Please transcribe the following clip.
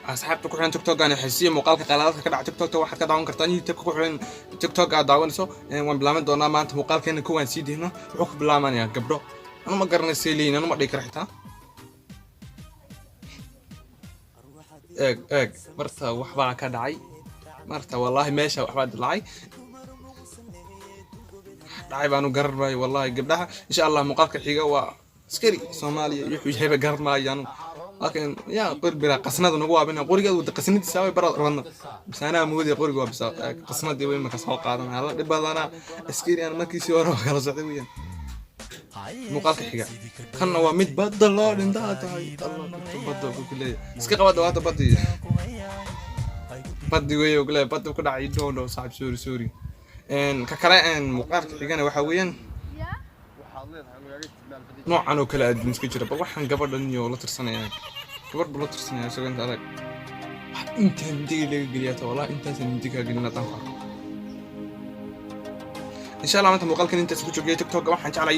asxaabta ku xiran TikTok aan xisiyo muuqaalka qalaadka ka dhaca TikTok waxaad ka daawan kartaa YouTube ku xiran TikTok aad daawanayso waan bilaaban doonaa maanta muuqaalkeena kuwaan sii deeno wuxuu ku bilaabanayaa gabdho anu ma garanay seeliin anu ma dhigi kartaa eeg marta waxbaa ka dhacay marta wallahi meesha waxbaa dhacay baanu garanayo wallahi gabdhaha insha Allah muuqaalka xiga waa askari Soomaaliya wuxuu yahay garanayaan laakiin yaa qurbiga qasnada nagu waabina qoriga uu qasnadiisa way barad rabna bisana moodi qoriga waa bisa qasnadii way marka soo qaadanaa la dhibadana askari aan markiisii hore kala socday weeyaan muuqaalka xiga kana waa mid badal loo dhintaa tahay badal ku leeyahay iska qabada waata badii way oo kale badal ku dhacay doono saaxiib sorry ka kale muuqaalka xigana waxa weeyaan noocan oo kala adin iska jira waxaan gabadhan iyo la tirsanayaan gabadh la tirsanayaan sagan adag inta intii laga geliyaa wallahi intaas intii ka gelina tan insha Allah maanta muuqaalkan intaas ku joogay TikTok waxaan jeclay